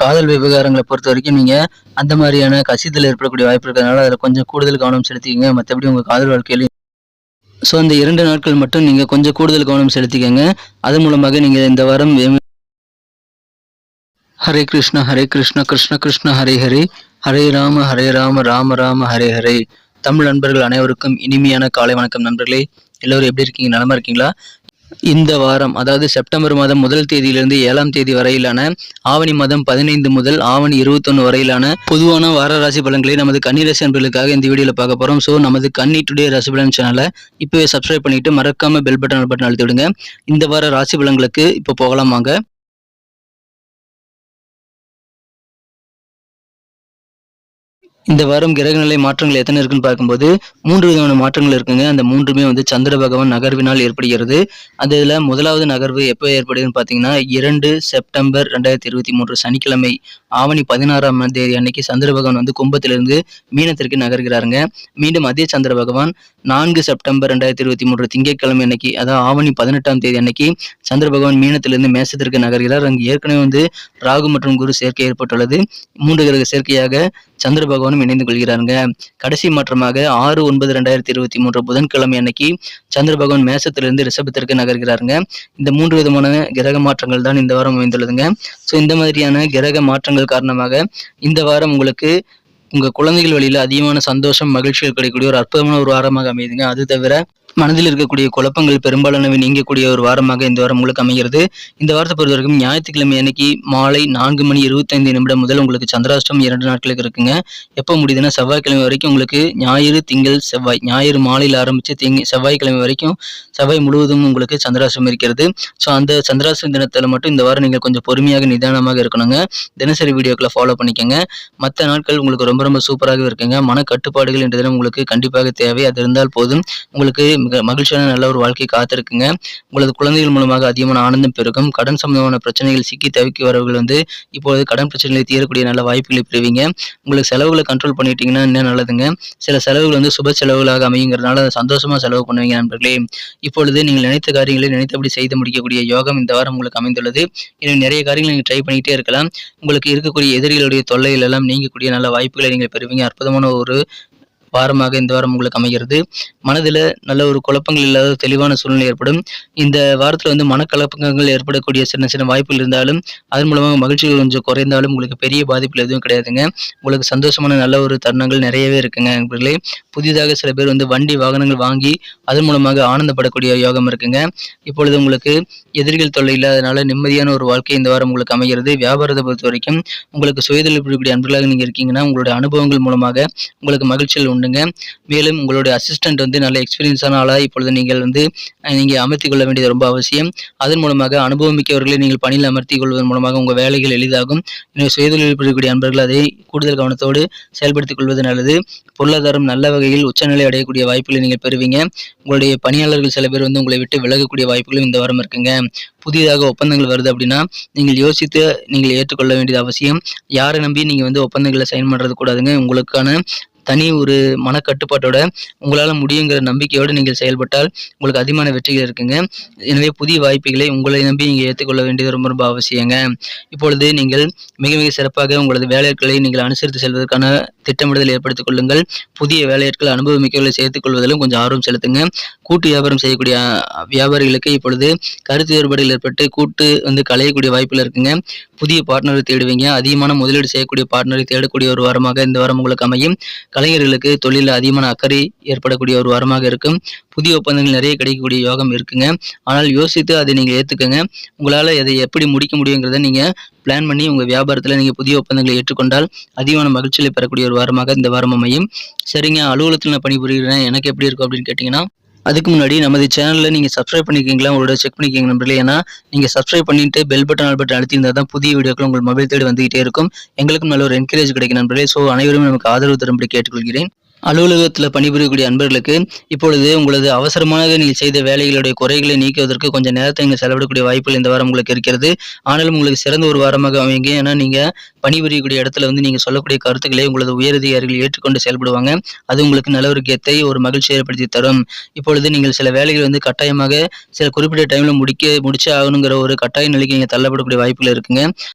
காதல் விவகாரங்களை பொறுத்த வரைக்கும் நீங்க அந்த மாதிரியான கசிதல் ஏற்படக்கூடிய வாய்ப்பு இருக்கிறதுனால அதில் கொஞ்சம் கூடுதல் கவனம் செலுத்திக்கங்க. மற்றபடி உங்கள் காதல் வாழ்க்கையில அந்த 2 நாட்கள் மட்டும் நீங்க கொஞ்சம் கூடுதல் கவனம் செலுத்திக்கங்க. அதன் மூலமாக நீங்க இந்த வாரம் ஹரே கிருஷ்ணா கிருஷ்ண கிருஷ்ண ஹரே ஹரே, ஹரே ராம ராம ராம ஹரே ஹரே. தமிழ் நண்பர்கள் அனைவருக்கும் இனிமையான காலை வணக்கம் நண்பர்களே. எல்லோரும் எப்படி இருக்கீங்க? நலமா இருக்கீங்களா? இந்த வாரம், அதாவது செப்டம்பர் மாதம் 1 தேதியிலிருந்து 7ஆம் தேதி வரையிலான, ஆவணி மாதம் 15 முதல் ஆவணி 21 வரையிலான பொதுவான வார ராசி பலன்களை நமது கன்னி ராசி நண்பர்களுக்காக இந்த வீடியோல பார்க்க போறோம். நமது கன்னி டுடே ராசி பலன் சேனலை இப்பவே சப்ஸ்கிரைப் பண்ணிட்டு மறக்காம பெல் பட்டன் அழுத்தி விடுங்க. இந்த வார ராசி பலன்களுக்கு இப்போ போகலாம் வாங்க. இந்த வாரம் கிரகநிலை மாற்றங்கள் எத்தனை இருக்குன்னு பார்க்கும்போது 3 விதமான மாற்றங்கள் இருக்குங்க. அந்த 3மே சந்திர பகவான் நகர்வினால் ஏற்படுகிறது. அந்த இதுல முதலாவது நகர்வு எப்போ ஏற்படுதுன்னு பார்த்தீங்கன்னா 2 செப்டம்பர் 2023 சனிக்கிழமை ஆவணி 16ஆம் தேதி அன்னைக்கு சந்திர பகவான் கும்பத்திலிருந்து மீனத்திற்கு நகர்கிறாருங்க. மீண்டும் அதே சந்திர பகவான் 4 செப்டம்பர் 2023 திங்கட்கிழமை அன்னைக்கு, அதாவது ஆவணி 18ஆம் தேதி அன்னைக்கு சந்திர பகவான் மீனத்திலிருந்து மேசத்திற்கு நகர்கிறார். அங்கு ஏற்கனவே ராகு மற்றும் குரு சேர்க்கை ஏற்பட்டுள்ளது. 3 கிரக சேர்க்கையாக சந்திர பகவானும் இணைந்து கொள்கிறாருங்க. கடைசி மாற்றமாக 6/9/2023 புதன்கிழமை அன்னைக்கு சந்திர பகவான் மேசத்திலிருந்து ரிஷபத்திற்கு நகர்கிறாருங்க. இந்த 3 விதமான கிரக மாற்றங்கள் தான் இந்த வாரம் அமைந்துள்ளதுங்க. இந்த மாதிரியான கிரக மாற்றங்கள் காரணமாக இந்த வாரம் உங்களுக்கு உங்க குழந்தைகள் வழியில அதிகமான சந்தோஷம், மகிழ்ச்சிகள் கிடைக்கக்கூடிய ஒரு அற்புதமான ஒரு வாரமாக அமையுதுங்க. அது தவிர மனதில் இருக்கக்கூடிய குழப்பங்கள் பெரும்பாலானவை நீங்கக்கூடிய ஒரு வாரமாக இந்த வாரம் உங்களுக்கு அமைகிறது. இந்த வாரத்தை பொறுத்த வரைக்கும் ஞாயிற்றுக்கிழமை அன்னைக்கு மாலை 4:25 முதல் உங்களுக்கு சந்திராஷ்டம் 2 நாட்களுக்கு இருக்குங்க. எப்போ முடியுதுன்னா செவ்வாய்க்கிழமை வரைக்கும் உங்களுக்கு ஞாயிறு, திங்கள், செவ்வாய், ஞாயிறு மாலையில் ஆரம்பிச்சு செவ்வாய்க்கிழமை வரைக்கும் செவ்வாய் முழுவதும் உங்களுக்கு சந்திராஷ்டம் இருக்கிறது. அந்த சந்திராஷ்டம் தினத்தில் மட்டும் இந்த வாரம் நீங்கள் கொஞ்சம் பொறுமையாக நிதானமாக இருக்கணுங்க. தினசரி வீடியோக்களை ஃபாலோ பண்ணிக்கோங்க. மற்ற நாட்கள் உங்களுக்கு ரொம்ப ரொம்ப சூப்பராகவே இருக்குங்க. மன கட்டுப்பாடுகள் என்ற தினம் உங்களுக்கு கண்டிப்பாக தேவை. அது இருந்தால் போதும், உங்களுக்கு மிக மகிழ்ச்சியான நல்ல ஒரு வாழ்க்கை காத்திருக்குங்க. உங்களது குழந்தைகள் மூலமாக அதிகமான ஆனந்தம் பெருகும். கடன் சம்பந்தமான பிரச்சனைகள் சிக்கி தவிக்கிறவர்கள் இப்போது கடன் பிரச்சனைகளை தீரக்கூடிய நல்ல வாய்ப்புகளை பெறுவீங்க. உங்களுக்கு செலவுகளை கண்ட்ரோல் பண்ணிட்டீங்கன்னா இன்னும் நல்லதுங்க. சில செலவுகள் சுப செலவுகளாக அமையுங்கிறதுனால சந்தோஷமா செலவு பண்ணுவீங்க நண்பர்களே. இப்பொழுது நீங்கள் நினைத்த காரியங்களை நினைத்தபடி செய்து முடிக்கக்கூடிய யோகம் இந்த வாரம் உங்களுக்கு அமைந்துள்ளது. இன்னும் நிறைய காரியங்களை நீங்கள் ட்ரை பண்ணிக்கிட்டே இருக்கலாம். உங்களுக்கு இருக்கக்கூடிய எதிரிகளுடைய தொல்லைகள் எல்லாம் நீங்கக்கூடிய நல்ல வாய்ப்புகளை நீங்கள் பெறுவீங்க. அற்புதமான ஒரு வாரமாக இந்த வாரம் உங்களுக்கு அமைகிறது. மனதில் நல்ல ஒரு குழப்பங்கள் இல்லாத தெளிவான சூழ்நிலை ஏற்படும். இந்த வாரத்தில் மனக்கலப்பங்கள் ஏற்படக்கூடிய சின்ன சின்ன வாய்ப்புகள் இருந்தாலும் அதன் மூலமாக மகிழ்ச்சிகள் கொஞ்சம் குறைந்தாலும் உங்களுக்கு பெரிய பாதிப்புகள் எதுவும் கிடையாதுங்க. உங்களுக்கு சந்தோஷமான நல்ல ஒரு தருணங்கள் நிறையவே இருக்குங்க நண்பர்களே. புதிதாக சில பேர் வண்டி வாகனங்கள் வாங்கி அதன் மூலமாக ஆனந்தப்படக்கூடிய யோகம் இருக்குங்க. இப்பொழுது உங்களுக்கு எதிரிகள் தொல்லை இல்லாதனால நிம்மதியான ஒரு வாழ்க்கை இந்த வாரம் உங்களுக்கு அமைகிறது. வியாபாரத்தை பொறுத்த வரைக்கும் உங்களுக்கு சுயதொழில் புரியக்கூடிய அன்பர்களாக நீங்கள் இருக்கீங்கன்னா உங்களுடைய அனுபவங்கள் மூலமாக உங்களுக்கு மகிழ்ச்சிகள் உண்டுங்க. மேலும் உங்களுடைய அசிஸ்டன்ட் நல்ல எக்ஸ்பீரியன்ஸான ஆளா இப்பொழுது நீங்கள் நீங்க அமர்த்தி கொள்ள வேண்டியது ரொம்ப அவசியம். அதன் மூலமாக அனுபவம் மிக்கவர்களை நீங்கள் பணியில் அமர்த்தி கொள்வதன் மூலமாக உங்கள் வேலைகள் எளிதாகும். சுயதொழில் புரியக்கூடிய அன்பர்கள் அதை கூடுதல் கவனத்தோடு செயல்படுத்திக் கொள்வது நல்லது. பொருளாதாரம் நல்ல வகையில் உச்சநிலை அடையக்கூடிய வாய்ப்புகளை நீங்கள் பெறுவீங்க. உங்களுடைய பணியாளர்கள் சில பேர் உங்களை விட்டு விலகக்கூடிய வாய்ப்புகளும் இந்த வாரம் இருக்குங்க. புதிதாக ஒப்பந்தங்கள் வருது அப்படின்னா நீங்கள் யோசித்து நீங்கள் ஏற்றுக்கொள்ள வேண்டியது அவசியம். யாரை நம்பி நீங்க ஒப்பந்தங்களை சைன் பண்றது கூடாதுங்க. உங்களுக்கான தனி ஒரு மனக்கட்டுப்பாட்டோட உங்களால் முடியுங்கிற நம்பிக்கையோடு நீங்கள் செயல்பட்டால் உங்களுக்கு அதிகமான வெற்றிகள் இருக்குங்க. எனவே புதிய வாய்ப்புகளை உங்களை நம்பி நீங்கள் ஏற்றுக்கொள்ள வேண்டியது ரொம்ப ரொம்ப அவசியங்க. இப்பொழுது நீங்கள் மிக மிக சிறப்பாக உங்களது வேலையாட்களை நீங்கள் அனுசரித்து செல்வதற்கான திட்டமிடுதல் ஏற்படுத்திக் கொள்ளுங்கள். புதிய வேலையாட்கள் அனுபவமிக்கவர்களை சேர்த்துக் கொள்வதிலும் கொஞ்சம் ஆர்வம் செலுத்துங்க. கூட்டு வியாபாரம் செய்யக்கூடிய வியாபாரிகளுக்கு இப்பொழுது கருத்து வேறுபாடுகள் ஏற்பட்டு கூட்டு களையக்கூடிய வாய்ப்புகள் இருக்குங்க. புதிய பார்ட்னரை தேடுவீங்க. அதிகமான முதலீடு செய்யக்கூடிய பார்ட்னரை தேடக்கூடிய ஒரு வாரமாக இந்த வாரம் உங்களுக்கு அமையும். கலைஞர்களுக்கு தொழிலில் அதிகமான அக்கறை ஏற்படக்கூடிய ஒரு வாரமாக இருக்கும். புதிய ஒப்பந்தங்கள் நிறைய கிடைக்கக்கூடிய யோகம் இருக்குங்க. ஆனால் யோசித்து அதை நீங்கள் ஏற்றுக்கங்க. உங்களால் அதை எப்படி முடிக்க முடியுங்கிறத நீங்கள் பிளான் பண்ணி உங்கள் வியாபாரத்தில் நீங்கள் புதிய ஒப்பந்தங்களை ஏற்றுக்கொண்டால் அதிகமான மகிழ்ச்சியை பெறக்கூடிய ஒரு வாரமாக இந்த வாரம் அமையும். சரிங்க, அலுவலகத்தில் நான் பணிபுரிகிறேன், எனக்கு எப்படி இருக்கும் அப்படின்னு கேட்டிங்கன்னா, அதுக்கு முன்னாடி நமது சேனலில் நீங்கள் சப்ஸ்கிரைப் பண்ணிக்கிங்களா உங்களோட செக் பண்ணிக்கிங்க நண்பர்களே. ஏன்னா நீங்கள் சப்ஸ்கிரைப் பண்ணிட்டு பெல் பட்டன் அழுத்தியிருந்தால் தான் புதிய வீடியோக்கள் உங்கள் மொபைல் தேடி வந்துகிட்டே இருக்கும். எங்களுக்கும் நல்ல ஒரு என்கரேஜ் கிடைக்கும் நண்பர்களே. அனைவரும் நமக்கு ஆதரவு தரும்படி கேட்டுக்கொள்கிறேன். அலுவலகத்தில் பணிபுரியக்கூடிய அன்பர்களுக்கு இப்பொழுது உங்களது அவசரமாக நீங்கள் செய்த வேலைகளுடைய குறைகளை நீக்குவதற்கு கொஞ்சம் நேரத்தை நீங்கள் செலவிடக்கூடிய வாய்ப்புகள் இந்த வாரம் உங்களுக்கு இருக்கிறது. ஆனாலும் உங்களுக்கு சிறந்த ஒரு வாரமாக அமைங்க. ஏன்னா நீங்கள் பணிபுரியக்கூடிய இடத்துல நீங்கள் சொல்லக்கூடிய கருத்துக்களை உங்களது உயரதிகாரிகள் ஏற்றுக்கொண்டு செயல்படுவாங்க. அது உங்களுக்கு நல்ல ஒரு கெத்தை, ஒரு மகிழ்ச்சி ஏற்படுத்தி தரும். இப்பொழுது நீங்கள் சில வேலைகள் கட்டாயமாக சில குறிப்பிட்ட டைமில் முடிச்சே ஆகணுங்கிற ஒரு கட்டாய நிலைக்கு நீங்கள் தள்ளப்படக்கூடிய வாய்ப்புகள் இருக்குங்க.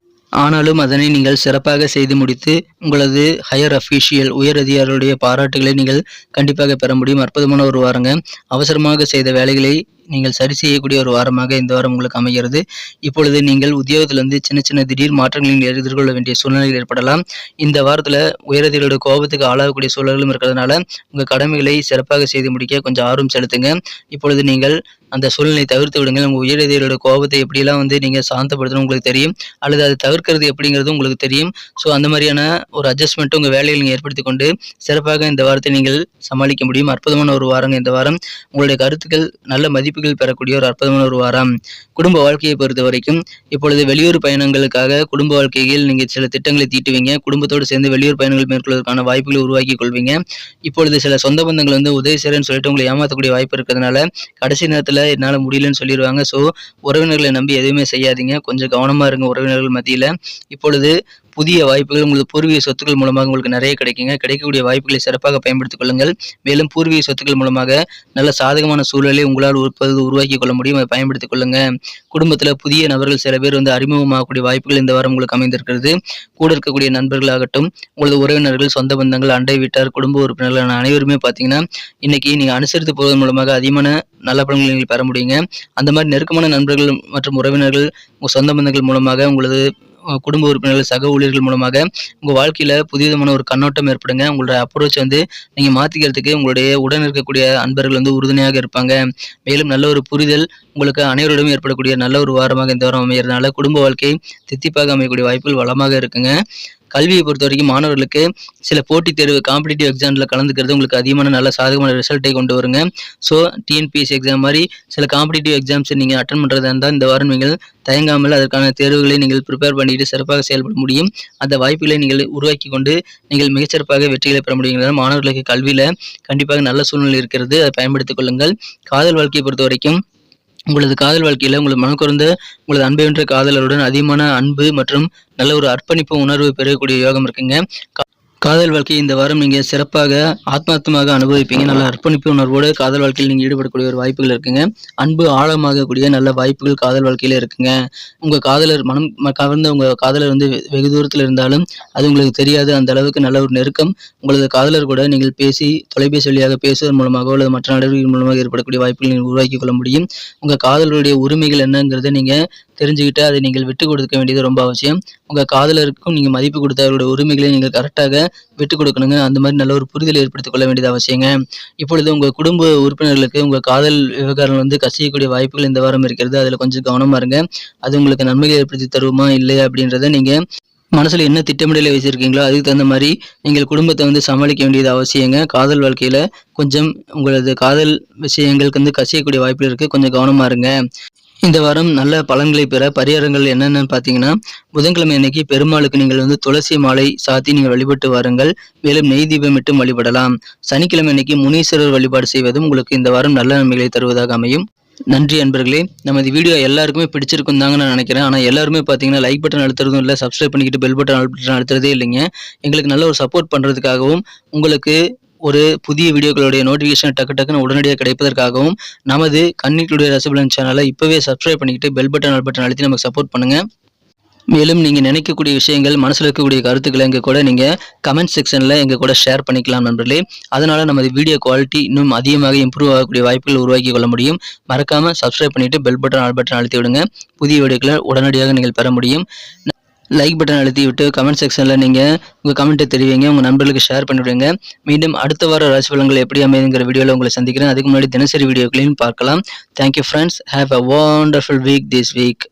ஆனாலும் அதனை நீங்கள் சிறப்பாக செய்து முடித்து உங்களது ஹையர் அஃபீஷியல் உயர் அதிகாரிகளுடைய பாராட்டுகளை நீங்கள் கண்டிப்பாக பெற முடியும். அற்புதமான ஒரு வாரங்க. அவசரமாக செய்த வேலைகளை நீங்கள் சரி செய்யக்கூடிய ஒரு வாரமாக இந்த வாரம் உங்களுக்கு அமைகிறது. இப்பொழுது நீங்கள் உத்தியோகத்திலிருந்து சின்ன சின்ன திடீர் மாற்றங்களை நீங்கள் எதிர்கொள்ள வேண்டிய சூழ்நிலைகள் ஏற்படலாம். இந்த வாரத்தில் உயரதிகளுடைய கோபத்துக்கு ஆளாகக்கூடிய சூழல்களும் இருக்கிறதுனால உங்கள் கடமைகளை சிறப்பாக செய்து முடிக்க கொஞ்சம் ஆர்வம் செலுத்துங்க. இப்பொழுது நீங்கள் அந்த சூழ்நிலையை தவிர்த்து விடுங்கள். உங்கள் உயரதிகளோட கோபத்தை எப்படியெல்லாம் நீங்கள் சாந்தப்படுத்தணும் உங்களுக்கு தெரியும், அல்லது அதை தவிர்க்கிறது எப்படிங்கிறது உங்களுக்கு தெரியும். ஸோ அந்த மாதிரியான ஒரு அட்ஜஸ்ட்மெண்ட் உங்கள் வேலையில் நீங்கள் ஏற்படுத்தி கொண்டு சிறப்பாக இந்த வாரத்தை நீங்கள் சமாளிக்க முடியும். அற்புதமான ஒரு வாரங்க இந்த வாரம். உங்களுடைய கருத்துக்கள் நல்ல மதிப்புகள் பெறக்கூடிய ஒரு அற்புதமான ஒரு வாரம். குடும்ப வாழ்க்கையை பொறுத்த வரைக்கும் இப்பொழுது வெளியூர் பயணங்களுக்காக குடும்ப வாழ்க்கையில் நீங்கள் சில திட்டங்களை தீட்டுவீங்க. குடும்பத்தோடு சேர்ந்து வெளியூர் பயணங்கள் மேற்கொள்வதற்கான வாய்ப்புகளை உருவாக்கி கொள்வீங்க. இப்பொழுது சில சொந்த பந்தங்கள் உதவி செய்யறேன்னு சொல்லிட்டு உங்களை ஏமாற்றக்கூடிய வாய்ப்பு இருக்கிறதுனால கடைசி நேரத்தில் என்னால் முடியலன்னு சொல்லிடுவாங்க. ஸோ உறவினர்களை நம்பி எதுவுமே செய்யாதீங்க. கொஞ்சம் கவனமாக இருங்க உறவினர்கள் மத்தியில். இப்பொழுது புதிய வாய்ப்புகள் உங்களுக்கு பூர்வீக சொத்துக்கள் மூலமாக உங்களுக்கு நிறைய கிடைக்குங்க. கிடைக்கக்கூடிய வாய்ப்புகளை சிறப்பாக பயன்படுத்திக் கொள்ளுங்கள். மேலும் பூர்வீக சொத்துக்கள் மூலமாக நல்ல சாதகமான சூழலை உங்களால் உருவாக்கி கொள்ள முடியும். அதை பயன்படுத்திக் கொள்ளுங்க. குடும்பத்தில் புதிய நபர்கள் சில பேர் அறிமுகமாகக்கூடிய வாய்ப்புகள் இந்த வாரம் உங்களுக்கு அமைந்திருக்கிறது. கூட இருக்கக்கூடிய நண்பர்களாகட்டும், உங்களது உறவினர்கள், சொந்த பந்தங்கள், அண்டை வீட்டார், குடும்ப உறுப்பினர்கள் அனைவருமே பார்த்தீங்கன்னா இன்னைக்கு நீங்கள் அனுசரித்து போவதன் மூலமாக அதிகமான நல்ல பலன்களை நீங்கள் பெற முடியுங்க. அந்த மாதிரி நெருக்கமான நண்பர்கள் மற்றும் உறவினர்கள், உங்கள் சொந்த பந்தங்கள் மூலமாக, உங்களது குடும்ப உறுப்பினர்கள், சக ஊழியர்கள் மூலமாக உங்கள் வாழ்க்கையில் புதிய விதமான ஒரு கண்ணோட்டம் ஏற்படுங்க. உங்களோட அப்ரோச் நீங்கள் மாற்றிக்கிறதுக்கு உங்களுடைய உடன் இருக்கக்கூடிய அன்பர்கள் உறுதுணையாக இருப்பாங்க. மேலும் நல்ல ஒரு புரிதல் உங்களுக்கு அனைவரிடமும் ஏற்படக்கூடிய நல்ல ஒரு வாரமாக இந்த வாரம் அமைகிறதுனால குடும்ப வாழ்க்கை தித்திப்பாக அமையக்கூடிய வாய்ப்புகள் வளமாக இருக்குங்க. கல்வியை பொறுத்த வரைக்கும் மாணவர்களுக்கு சில போட்டித் தேர்வு காம்படிட்டிவ் எக்ஸாமில் கலந்துக்கிறது உங்களுக்கு அதிகமான நல்ல சாதகமான ரிசல்ட்டை கொண்டு வருங்க. ஸோ டிஎன்பிஎஸ்சி எக்ஸாம் மாதிரி சில காம்படிட்டிவ் எக்ஸாம்ஸ் நீங்கள் அட்டன் பண்ணுறதா இருந்தால் இந்த வாரம் நீங்கள் தயங்காமல் அதற்கான தேர்வுகளை நீங்கள் ப்ரிப்பேர் பண்ணிட்டு சிறப்பாக செயல்பட முடியும். அந்த வாய்ப்புகளை நீங்கள் உருவாக்கி கொண்டு நீங்கள் மிகச்சிறப்பாக வெற்றிகளை பெற முடியுங்கிறத மாணவர்களுக்கு கல்வியில் கண்டிப்பாக நல்ல சூழ்நிலை இருக்கிறது. அதை பயன்படுத்திக் கொள்ளுங்கள். காதல் வாழ்க்கையை பொறுத்த வரைக்கும் உங்களது காதல் வாழ்க்கையில் உங்களது மனக்குறந்த உங்களது அன்பை வென்ற காதலருடன் அதிகமான அன்பு மற்றும் நல்ல ஒரு அர்ப்பணிப்பு உணர்வு பெறக்கூடிய யோகம் இருக்குங்க. காதல் வாழ்க்கை இந்த வாரம் நீங்கள் சிறப்பாக ஆத்மார்த்தமாக அனுபவிப்பீங்க. நல்ல அர்ப்பணிப்பு உணர்வோடு காதல் வாழ்க்கையில் நீங்கள் ஈடுபடக்கூடிய ஒரு வாய்ப்புகள் இருக்குங்க. அன்பு ஆழமாகக்கூடிய நல்ல வாய்ப்புகள் காதல் வாழ்க்கையில் இருக்குங்க. உங்கள் காதலர் மனம் கவர்ந்த உங்கள் காதலர் வெகு தூரத்தில் இருந்தாலும் அது உங்களுக்கு தெரியாது. அந்த அளவுக்கு நல்ல ஒரு நெருக்கம் உங்களது காதலர் கூட நீங்கள் பேசி தொலைபேசி வழியாக பேசுவதன் மூலமாக அல்லது மற்ற நடவடிக்கைகள் மூலமாக ஏற்படக்கூடிய வாய்ப்புகள் நீங்கள் உருவாக்கி கொள்ள முடியும். உங்கள் காதலருடைய உரிமைகள் என்னங்கிறத நீங்கள் தெரிஞ்சுக்கிட்டு அதை நீங்கள் விட்டு கொடுக்க வேண்டியது ரொம்ப அவசியம். உங்கள் காதலருக்கும் நீங்கள் மதிப்பு கொடுத்த அவருடைய உரிமைகளை நீங்கள் கரெக்டாக விட்டு கொடுக்கணுங்க. அந்த மாதிரி நல்ல ஒரு புரிதலை ஏற்படுத்திக் கொள்ள வேண்டியது அவசியங்க. இப்பொழுது உங்கள் குடும்ப உறுப்பினர்களுக்கு உங்கள் காதல் விவகாரம் கசியக்கூடிய வாய்ப்புகள் இந்த வாரம் இருக்கிறது. அதில் கொஞ்சம் கவனமாக இருங்க. அது உங்களுக்கு நன்மையை ஏற்படுத்தி தருமா இல்லையா அப்படின்றத நீங்கள் மனசில் என்ன திட்டமிடலை வச்சுருக்கீங்களோ அதுக்கு தகுந்த மாதிரி நீங்கள் குடும்பத்தை சமாளிக்க வேண்டியது அவசியங்க. காதல் வாழ்க்கையில் கொஞ்சம் உங்களது காதல் விஷயங்களுக்கு கசியக்கூடிய வாய்ப்புகள் இருக்குது. கொஞ்சம் கவனமாக இருங்க. இந்த வாரம் நல்ல பலன்களை பெற பரிகாரங்கள் என்னென்னு பார்த்தீங்கன்னா, புதன்கிழமை அன்னைக்கு பெருமாளுக்கு நீங்கள் துளசி மாலை சாத்தி நீங்கள் வழிபட்டு வாருங்கள். மேலும் நெய் தீபமிட்டு வழிபடலாம். சனிக்கிழமை அன்னைக்கு முனீஸ்வரர் வழிபாடு செய்வதும் உங்களுக்கு இந்த வாரம் நல்ல நன்மைகளை தருவதாக அமையும். நன்றி அன்பர்களே. நமது வீடியோ எல்லாருக்குமே பிடிச்சிருக்கும் தாங்க நான் நினைக்கிறேன். ஆனால் எல்லாருமே பார்த்தீங்கன்னா லைக் பட்டன் அழுத்துறதும் இல்லை, சப்ஸ்கிரைப் பண்ணிக்கிட்டு பெல் பட்டன் அழுத்துறதே இல்லைங்க. எங்களுக்கு நல்ல ஒரு சப்போர்ட் பண்ணுறதுக்காகவும் உங்களுக்கு ஒரு புதிய வீடியோக்களுடைய நோட்டிஃபிகேஷன் டக்குன்னு உடனடியாக கிடைப்பதற்காகவும் நமது கன்னிகளுடைய ரசபலன் சேனலை இப்போவே சப்ஸ்கிரைப் பண்ணிக்கிட்டு பெல் பட்டன் அழுத்தி நமக்கு சப்போர்ட் பண்ணுங்கள். மேலும் நீங்கள் நினைக்கக்கூடிய விஷயங்கள், மனசில் இருக்கக்கூடிய கருத்துக்களை எங்கள் கூட நீங்கள் கமெண்ட் செக்ஷனில் எங்கள் கூட ஷேர் பண்ணிக்கலாம் நண்பர்களே. அதனால் நமது வீடியோ குவாலிட்டி இன்னும் அதிகமாக இம்ப்ரூவ் ஆகக்கூடிய வாய்ப்புகள் உருவாக்கி கொள்ள முடியும். மறக்காமல் சப்ஸ்கிரைப் பண்ணிவிட்டு பெல் பட்டன் அழுத்தி விடுங்க. புதிய வீடியோக்களை உடனடியாக நீங்கள் பெற முடியும். லைக் பட்டன் அழுத்தி விட்டு கமெண்ட் செக்ஷனில் நீங்கள் உங்கள் கமெண்ட்டை தெரிவிங்க. உங்கள் நண்பர்களுக்கு ஷேர் பண்ணிவிடுங்க. மீண்டும் அடுத்த வார ராசி பலன்கள் எப்படி அமைதுங்கிற வீடியோவில் உங்களை சந்திக்கிறேன். அதுக்கு முன்னாடி தினசரி வீடியோக்களையும் பார்க்கலாம். Thank you friends. Have a wonderful week this week.